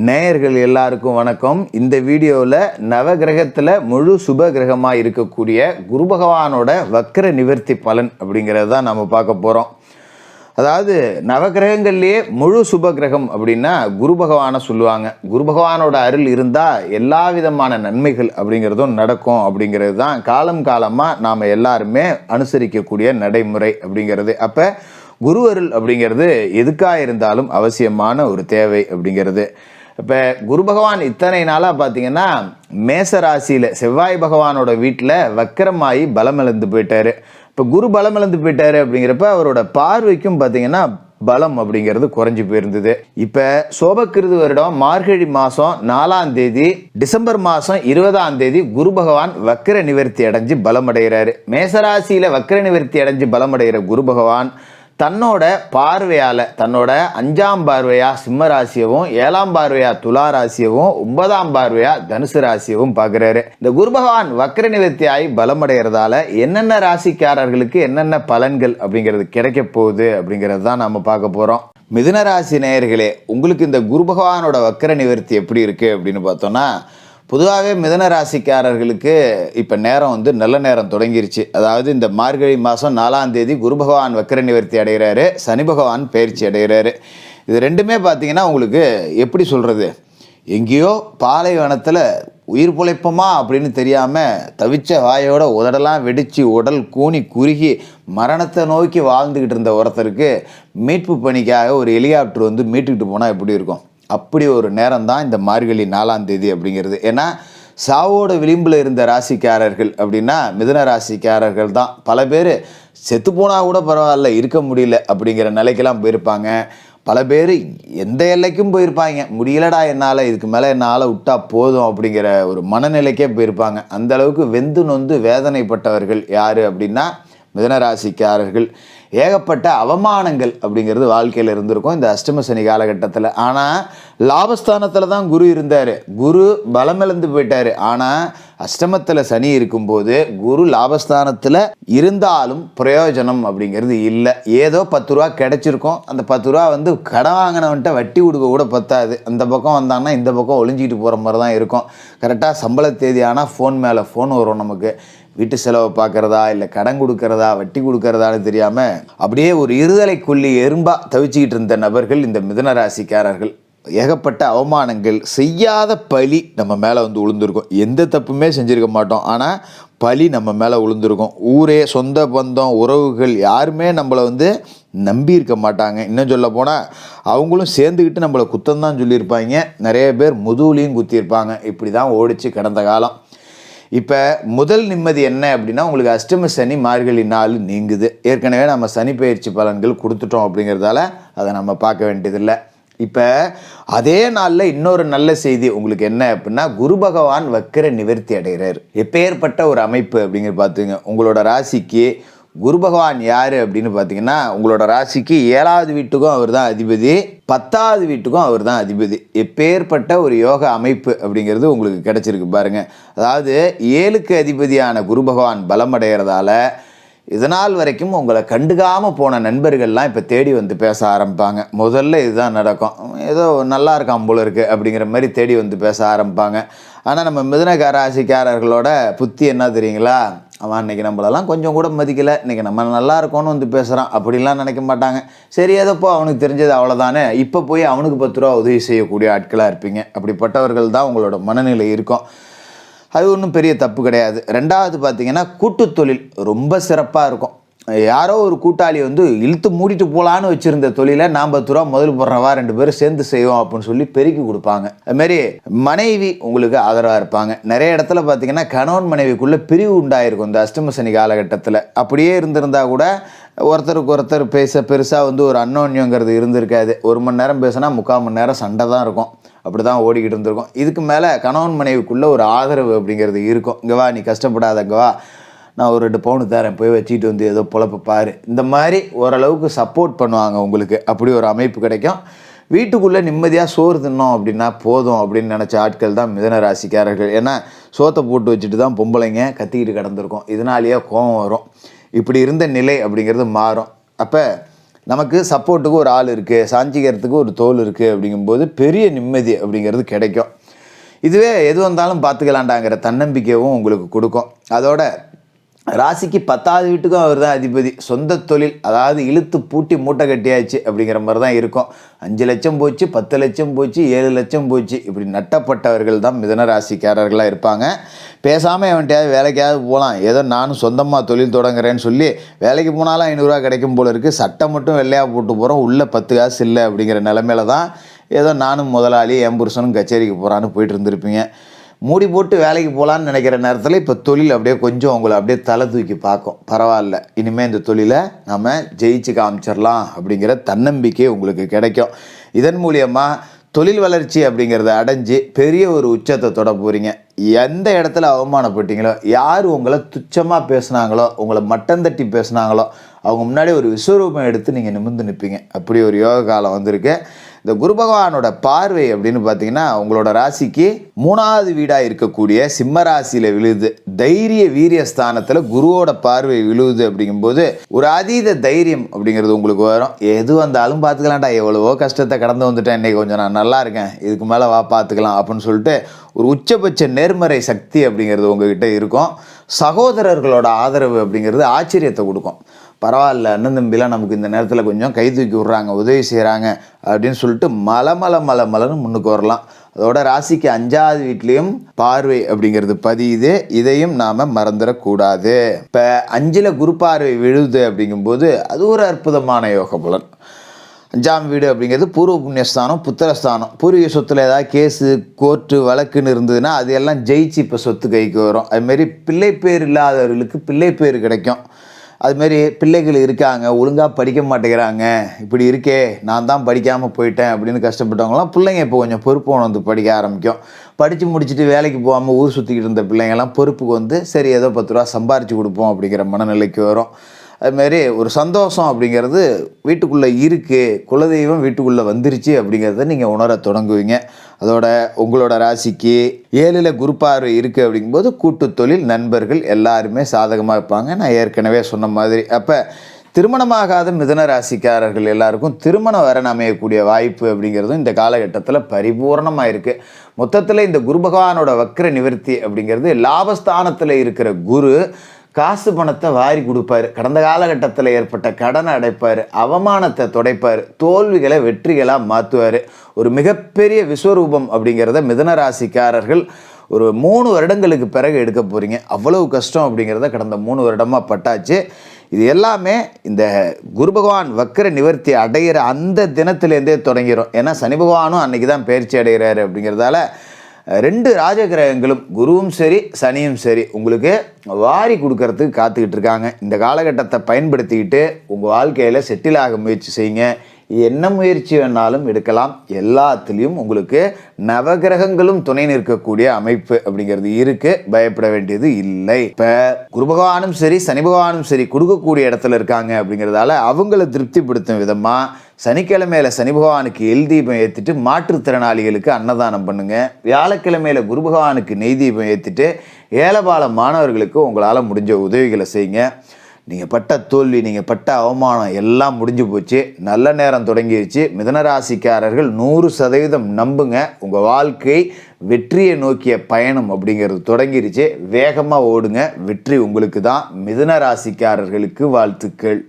நேயர்கள் எல்லாருக்கும் வணக்கம். இந்த வீடியோவில் நவகிரகத்தில் முழு சுப கிரகமாக இருக்கக்கூடிய குரு பகவானோட வக்ர நிவர்த்தி பலன் அப்படிங்கிறது தான் நம்ம பார்க்க போகிறோம். அதாவது நவகிரகங்கள்லேயே முழு சுப கிரகம் அப்படின்னா குரு பகவானை சொல்லுவாங்க. குரு பகவானோட அருள் இருந்தால் எல்லா விதமான நன்மைகள் அப்படிங்கிறதும் நடக்கும் அப்படிங்கிறது தான் காலம் காலமாக நாம் எல்லாருமே அனுசரிக்கக்கூடிய நடைமுறை அப்படிங்கிறது. அப்போ குரு அருள் அப்படிங்கிறது எதுக்காக இருந்தாலும் அவசியமான ஒரு தேவை அப்படிங்கிறது. இப்போ குரு பகவான் இத்தனை நாளாக பார்த்தீங்கன்னா மேச ராசியில் செவ்வாய் பகவானோட வீட்டில் வக்கரமாகி பலமிழந்து போயிட்டாரு. இப்போ குரு பலமிழந்து போயிட்டாரு அப்படிங்கிறப்ப அவரோட பார்வைக்கும் பார்த்தீங்கன்னா பலம் அப்படிங்கிறது குறைஞ்சி போயிருந்தது. இப்போ சோபக்கிருது வருடம் மார்கழி மாதம் 4ஆம் தேதி டிசம்பர் மாதம் 20ஆம் தேதி குரு பகவான் வக்கர நிவர்த்தி அடைஞ்சு பலமடைகிறாரு. மேசராசியில் வக்கர நிவர்த்தி அடைஞ்சு பலமடைகிற குரு பகவான் தன்னோட பார்வையால் தன்னோட 5ஆம் பார்வையா சிம்ம ராசியவும் 7ஆம் பார்வையா துலா ராசியவும் 9ஆம் பார்வையா தனுசு ராசியவும் பார்க்குறாரு. இந்த குரு பகவான் வக்ர நிவர்த்தி ஆகி பலமடைகிறதால என்னென்ன ராசிக்காரர்களுக்கு என்னென்ன பலன்கள் அப்படிங்கிறது கிடைக்க போகுது அப்படிங்கிறது தான் நம்ம பார்க்க போகிறோம். மிதுன ராசி நேயர்களே, உங்களுக்கு இந்த குரு பகவானோட வக்ர நிவர்த்தி எப்படி இருக்குது அப்படின்னு பார்த்தோன்னா, பொதுவாகவே மிதுன ராசிக்காரர்களுக்கு இப்போ நேரம் நல்ல நேரம் தொடங்கிருச்சு. அதாவது இந்த மார்கழி மாதம் 4ஆம் தேதி குரு பகவான் வக்கர நிவர்த்தி அடைகிறாரு, சனி பகவான் பயிற்சி அடைகிறாரு. இது ரெண்டுமே பார்த்தீங்கன்னா உங்களுக்கு எப்படி சொல்கிறது, எங்கேயோ பாலைவனத்தில் உயிர் பிழைப்போமா அப்படின்னு தெரியாமல் தவிச்ச வாயோட உதடெல்லாம் வெடித்து உடல் கூனி குறுகி மரணத்தை நோக்கி வாழ்ந்துக்கிட்டு இருந்த ஒருத்தருக்கு மீட்பு பணிக்காக ஒரு ஹெலிகாப்டர் மீட்டுக்கிட்டு போனால் எப்படி இருக்கும்? அப்படி ஒரு நேரம் தான் இந்த மார்கழி 4ஆம் தேதி அப்படிங்கிறது. ஏன்னா சாவோட விளிம்பில் இருந்த ராசிக்காரர்கள் அப்படின்னா மிதுன ராசிக்காரர்கள் தான். பல பேர் செத்து போனால் கூட பரவாயில்ல, இருக்க முடியல அப்படிங்கிற நிலைக்கெல்லாம் போயிருப்பாங்க. பல பேர் எந்த எல்லைக்கும் போயிருப்பாங்க. முடியலடா என்னால், இதுக்கு மேலே என்னால் விட்டா போதும் அப்படிங்கிற ஒரு மனநிலைக்கே போயிருப்பாங்க. அந்த அளவுக்கு வெந்து நொந்து வேதனைப்பட்டவர்கள் யார் அப்படின்னா மிதுன ராசிக்காரர்கள். ஏகப்பட்ட அவமானங்கள் அப்படிங்கிறது வாழ்க்கையில் இருந்திருக்கும் இந்த அஷ்டம சனி காலகட்டத்தில். ஆனால் லாபஸ்தானத்தில் தான் குரு இருந்தார், குரு பலமிழந்து போயிட்டார். ஆனால் அஷ்டமத்தில் சனி இருக்கும்போது குரு லாபஸ்தானத்தில் இருந்தாலும் பிரயோஜனம் அப்படிங்கிறது இல்லை. ஏதோ 10 ரூபா கிடைச்சிருக்கும், அந்த 10 ரூபா கடன் வாங்கினவன்ட்ட வட்டி கொடுக்க கூட பத்தாது. அந்த பக்கம் வந்தாங்கன்னா இந்த பக்கம் ஒளிஞ்சிக்கிட்டு போகிற மாதிரி தான் இருக்கும். கரெக்டாக சம்பள தேதி ஆனால் ஃபோன் மேலே ஃபோன் வரும். நமக்கு வீட்டு செலவை பார்க்குறதா இல்லை கடன் கொடுக்கறதா வட்டி கொடுக்கறதான்னு தெரியாமல் அப்படியே ஒரு இருதலை கொல்லி எறும்பாக தவிச்சிக்கிட்டு இருந்த நபர்கள் இந்த மிதுன ராசிக்காரர்கள். ஏகப்பட்ட அவமானங்கள், செய்யாத பழி நம்ம மேலே விழுந்திருக்கும். எந்த தப்புமே செஞ்சுருக்க மாட்டோம், ஆனால் பழி நம்ம மேலே விழுந்திருக்கும். ஊரே, சொந்த பந்தம், உறவுகள் யாருமே நம்மளை நம்பி இருக்க மாட்டாங்க. இன்னும் சொல்ல போனால் அவங்களும் சேர்ந்துக்கிட்டு நம்மளை குத்தந்தான் சொல்லியிருப்பாங்க. நிறைய பேர் முதுகுலையும் குத்தியிருப்பாங்க. இப்படி தான் ஓடிச்சு கடந்த காலம். இப்போ முதல் நிம்மதி என்ன அப்படின்னா, உங்களுக்கு அஷ்டம சனி மார்கழி 4 நீங்குது. ஏற்கனவே நம்ம சனி பயிற்சி பலன்கள் கொடுத்துட்டோம் அப்படிங்கிறதால அதை நம்ம பார்க்க வேண்டியதில்லை. இப்போ அதே நாளில் இன்னொரு நல்ல செய்தி உங்களுக்கு என்ன அப்படின்னா, குரு பகவான் வக்கர நிவர்த்தி அடைகிறார். எப்பேற்பட்ட ஒரு அமைப்பு அப்படிங்கிற பார்த்துங்க. உங்களோட ராசிக்கு குரு பகவான் யார் அப்படின்னு பார்த்தீங்கன்னா, உங்களோட ராசிக்கு 7ஆவது வீட்டுக்கும் அவர் தான் அதிபதி, 10ஆவது வீட்டுக்கும் அவர் தான் அதிபதி. எப்பேற்பட்ட ஒரு யோக அமைப்பு அப்படிங்கிறது உங்களுக்கு கிடைச்சிருக்கு பாருங்கள். அதாவது 7க்கு அதிபதியான குரு பகவான் பலமடைகிறதால இதனால் வரைக்கும் உங்களை கண்டுக்காமல் போன நண்பர்கள்லாம் இப்போ தேடி பேச ஆரம்பிப்பாங்க. முதல்ல இதுதான் நடக்கும், ஏதோ நல்லா இருக்கான் போல இருக்குது அப்படிங்கிற மாதிரி தேடி பேச ஆரம்பிப்பாங்க. ஆனால் நம்ம மிதுன ராசிக்காரர்களோட புத்தி என்ன தெரியுங்களா, அவன் இன்றைக்கி நம்மளெல்லாம் கொஞ்சம் கூட மதிக்கலை, இன்றைக்கி நம்ம நல்லா இருக்கோன்னு பேசுகிறான் அப்படின்லாம் நினைக்க மாட்டாங்க. சரி ஏதோப்போ அவனுக்கு தெரிஞ்சது அவ்வளோதானே, இப்போ போய் அவனுக்கு 10 ரூபா உதவி செய்யக்கூடிய ஆட்களாக இருப்பீங்க. அப்படிப்பட்டவர்கள் தான் உங்களோட மனநிலை இருக்கும். அது ஒன்றும் பெரிய தப்பு கிடையாது. ரெண்டாவது பார்த்தீங்கன்னா, கூட்டு தொழில் ரொம்ப சிறப்பாக இருக்கும். யாரோ ஒரு கூட்டாளி இழுத்து மூடிட்டு போகலான்னு வச்சுருந்த தொழிலை நான் 10 ரூபா முதல் போடுறவா 2 பேரும் சேர்ந்து செய்வோம் அப்படின்னு சொல்லி பெருக்கி கொடுப்பாங்க. அதுமாரி மனைவி உங்களுக்கு ஆதரவாக இருப்பாங்க. நிறைய இடத்துல பார்த்தீங்கன்னா கணவன் மனைவிக்குள்ளே பிரிவு உண்டாயிருக்கும் இந்த அஷ்டம சனி காலகட்டத்தில். அப்படியே இருந்திருந்தால் கூட ஒருத்தருக்கு ஒருத்தர் பேச பெருசாக ஒரு அன்னோன்யங்கிறது இருந்திருக்காது. 1 மணி நேரம் பேசினா 3/4 மணி நேரம் சண்டை தான் இருக்கும். அப்படி தான் ஓடிக்கிட்டு இருந்திருக்கும். இதுக்கு மேலே கணவன் மனைவிக்குள்ளே ஒரு ஆதரவு அப்படிங்கிறது இருக்கும். இங்கே வா, நீ கஷ்டப்படாத, இங்கே வா, நான் ஒரு 2 பவுன் தரேன், போய் வச்சுக்கிட்டு ஏதோ பொழப்பு பாரு, இந்த மாதிரி ஓரளவுக்கு சப்போர்ட் பண்ணுவாங்க உங்களுக்கு. அப்படி ஒரு அமைப்பு கிடைக்கும். வீட்டுக்குள்ளே நிம்மதியாக சோறு தின்னோம் அப்படின்னா போதும் அப்படின்னு நினச்ச ஆட்கள் தான் மிதுன ராசிக்காரர்கள். ஏன்னா சோத்தை போட்டு வச்சுட்டு தான் பொம்பளைங்க கத்திக்கிட்டு கிடந்திருக்கும். இதனாலேயே கோபம் வரும். இப்படி இருந்த நிலை அப்படிங்கிறது மாறும். அப்போ நமக்கு சப்போர்ட்டுக்கு ஒரு ஆள் இருக்குது, சாஞ்சிக்கிறதுக்கு ஒரு தோல் இருக்குது அப்படிங்கும்போது பெரிய நிம்மதி அப்படிங்கிறது கிடைக்கும். இதுவே எது வந்தாலும் பார்த்துக்கலாண்டாங்கிற தன்னம்பிக்கையும் உங்களுக்கு கொடுக்கும். அதோட ராசிக்கு 10வது வீட்டுக்கும் அவர் தான் அதிபதி. சொந்த தொழில், அதாவது இழுத்து பூட்டி மூட்டை கட்டியாச்சு அப்படிங்கிற மாதிரி தான் இருக்கும். 5 லட்சம் போச்சு, 10 லட்சம் போச்சு, 7 லட்சம் போச்சு, இப்படி நட்டப்பட்டவர்கள் தான் மிதுன ராசிக்காரர்களாக இருப்பாங்க. பேசாமல் எவன்ட்டையாவது வேலைக்காவது போகலாம், ஏதோ நானும் சொந்தமாக தொழில் தொடங்குறேன்னு சொல்லி வேலைக்கு போனாலும் 500 ரூபா கிடைக்கும் போல இருக்குது, சட்டை மட்டும் வெள்ளையாக போட்டு போகிறோம், உள்ளே 10 காசு இல்லை அப்படிங்கிற நிலமையில தான் ஏதோ நானும் முதலாளி என் புருஷனும் கச்சேரிக்கு போகிறான்னு போயிட்டு இருந்திருப்பீங்க. மூடி போட்டு வேலைக்கு போகலான்னு நினைக்கிற நேரத்தில் இப்போ தொழில் அப்படியே கொஞ்சம் உங்களை அப்படியே தலை தூக்கி பார்க்கும். பரவாயில்ல, இனிமேல் இந்த தொழிலை நம்ம ஜெயிச்சு காமிச்சிடலாம் அப்படிங்கிற தன்னம்பிக்கை உங்களுக்கு கிடைக்கும். இதன் மூலியமாக தொழில் வளர்ச்சி அப்படிங்கிறத அடைஞ்சு பெரிய ஒரு உச்சத்தை தொட போகிறீங்க. எந்த இடத்துல அவமானப்பட்டீங்களோ, யார் உங்களை துச்சமாக பேசுனாங்களோ, உங்களை மட்டம் தட்டி பேசுனாங்களோ, அவங்க முன்னாடி ஒரு விஸ்வரூபம் எடுத்து நீங்கள் நிமிர்ந்து நிற்பீங்க. அப்படி ஒரு யோக காலம் வந்திருக்கு. இந்த குரு பகவானோட பார்வை அப்படின்னு பார்த்தீங்கன்னா உங்களோட ராசிக்கு 3வது வீடாக இருக்கக்கூடிய சிம்ம ராசியில் விழுது. தைரிய வீரிய ஸ்தானத்தில் குருவோட பார்வை விழுவுது அப்படிங்கும்போது ஒரு அதீத தைரியம் அப்படிங்கிறது உங்களுக்கு வரும். எது வந்தாலும் பார்த்துக்கலாம்டா, எவ்வளவோ கஷ்டத்தை கடந்து வந்துட்டேன், இன்றைக்கி கொஞ்சம் நான் நல்லா இருக்கேன், இதுக்கு மேலே வா பார்த்துக்கலாம் அப்படின்னு சொல்லிட்டு ஒரு உச்சபட்ச நேர்மறை சக்தி அப்படிங்கிறது உங்ககிட்ட இருக்கும். சகோதரர்களோட ஆதரவு அப்படிங்கிறது ஆச்சரியத்தை கொடுக்கும். பரவாயில்ல, அண்ணன் தம்பிலாம் நமக்கு இந்த நேரத்தில் கொஞ்சம் கை தூக்கி விட்றாங்க, உதவி செய்கிறாங்க அப்படின்னு சொல்லிட்டு மலன்னு முன்னுக்கு வரலாம். அதோட ராசிக்கு 5வது வீட்லேயும் பார்வை அப்படிங்கிறது பதியுது. இதையும் நாம் மறந்துடக்கூடாது. இப்போ 5ல் குரு பார்வை விழுது அப்படிங்கும்போது அது ஒரு அற்புதமான யோக பலன். 5ஆம் வீடு அப்படிங்கிறது பூர்வ புண்ணியஸ்தானம், புத்திரஸ்தானம். பூர்வீக சொத்தில் ஏதாவது கேஸு கோர்ட்டு வழக்குன்னு இருந்ததுன்னா அது எல்லாம் ஜெயிச்சு இப்போ சொத்து கைக்கு வரும். அதுமாரி பிள்ளை பேர் இல்லாதவர்களுக்கு பிள்ளை பேர் கிடைக்கும். அதுமாரி பிள்ளைகள் இருக்காங்க, ஒழுங்காக படிக்க மாட்டேங்கிறாங்க, இப்படி இருக்கே நான் தான் படிக்காமல் போயிட்டேன் அப்படின்னு கஷ்டப்பட்டவங்களாம் பிள்ளைங்க இப்போ கொஞ்சம் பொறுப்பு வந்து படிக்க ஆரம்பிக்கும். படித்து முடிச்சுட்டு வேலைக்கு போகாமல் ஊர் சுற்றிக்கிட்டு இருந்த பிள்ளைங்கள்லாம் பொறுப்புக்கு வந்து சரி ஏதோ 10 ரூபா சம்பாரித்து கொடுப்போம் அப்படிங்கிற மனநிலைக்கு வரும். அதுமாரி ஒரு சந்தோஷம் அப்படிங்கிறது வீட்டுக்குள்ளே இருக்குது, குலதெய்வம் வீட்டுக்குள்ளே வந்துருச்சு அப்படிங்கிறத நீங்கள் உணர தொடங்குவீங்க. அதோட உங்களோட ராசிக்கு 7ல் குரு பார்வை இருக்குது அப்படிங்கும்போது கூட்டு தொழில், நண்பர்கள் எல்லாருமே சாதகமாக இருப்பாங்க. நான் ஏற்கனவே சொன்ன மாதிரி அப்போ திருமணமாகாத மிதுன ராசிக்காரர்கள் எல்லாருக்கும் திருமணம் வரன் அமையக்கூடிய வாய்ப்பு அப்படிங்கிறதும் இந்த காலகட்டத்தில் பரிபூர்ணமாக இருக்குது. மொத்தத்தில் இந்த குரு பகவானோட வக்ர நிவர்த்தி அப்படிங்கிறது லாபஸ்தானத்தில் இருக்கிற குரு காசு பணத்தை வாரி கொடுப்பார், கடந்த காலகட்டத்தில் ஏற்பட்ட கடனை அடைப்பார், அவமானத்தை துடைப்பார், தோல்விகளை வெற்றிகளாக மாற்றுவார். ஒரு மிகப்பெரிய விஸ்வரூபம் அப்படிங்கிறத மிதுன ராசிக்காரர்கள் ஒரு 3 வருடங்களுக்கு பிறகு எடுக்க போகிறீங்க. அவ்வளவு கஷ்டம் அப்படிங்கிறத கடந்த 3 வருடமாக பட்டாச்சு. இது எல்லாமே இந்த குரு பகவான் வக்ர நிவர்த்தி அடைகிற அந்த தினத்திலேருந்தே தொடங்கிடும். ஏன்னா சனி பகவானும் அன்றைக்கி தான் பயிற்சி அடைகிறாரு அப்படிங்கிறதால 2 ராஜகிரகங்களும் குருவும் சரி சனியும் சரி உங்களுக்கு வாரி கொடுக்கறதுக்கு காத்துக்கிட்டு இருக்காங்க. இந்த காலகட்டத்தை பயன்படுத்திக்கிட்டு உங்கள் வாழ்க்கையில் செட்டில் ஆக முயற்சி செய்யுங்க. என்ன முயற்சி வேணாலும் எடுக்கலாம். எல்லாத்துலேயும் உங்களுக்கு நவகிரகங்களும் துணை நிற்கக்கூடிய அமைப்பு அப்படிங்கிறது இருக்குது, பயப்பட வேண்டியது இல்லை. இப்போ குரு பகவானும் சரி சனி பகவானும் சரி கொடுக்கக்கூடிய இடத்துல இருக்காங்க அப்படிங்கிறதால அவங்கள திருப்திப்படுத்தும் விதமாக சனிக்கிழமையில சனி பகவானுக்கு எல் தீபம் ஏற்றிட்டு மாற்றுத்திறனாளிகளுக்கு அன்னதானம் பண்ணுங்க. வியாழக்கிழமையில குரு பகவானுக்கு நெய் தீபம் ஏற்றிட்டு ஏழைபால மாணவர்களுக்கு உங்களால் முடிஞ்ச உதவிகளை செய்யுங்க. நீங்கள் பட்ட தோல்வி, நீங்கள் பட்ட அவமானம் எல்லாம் முடிஞ்சு போச்சு. நல்ல நேரம் தொடங்கிடுச்சு. மிதுனராசிக்காரர்கள் 100% நம்புங்க, உங்கள் வாழ்க்கை வெற்றியை நோக்கிய பயணம் அப்படிங்கிறது தொடங்கிடுச்சு. வேகமாக ஓடுங்க, வெற்றி உங்களுக்கு தான். மிதுனராசிக்காரர்களுக்கு வாழ்த்துக்கள்.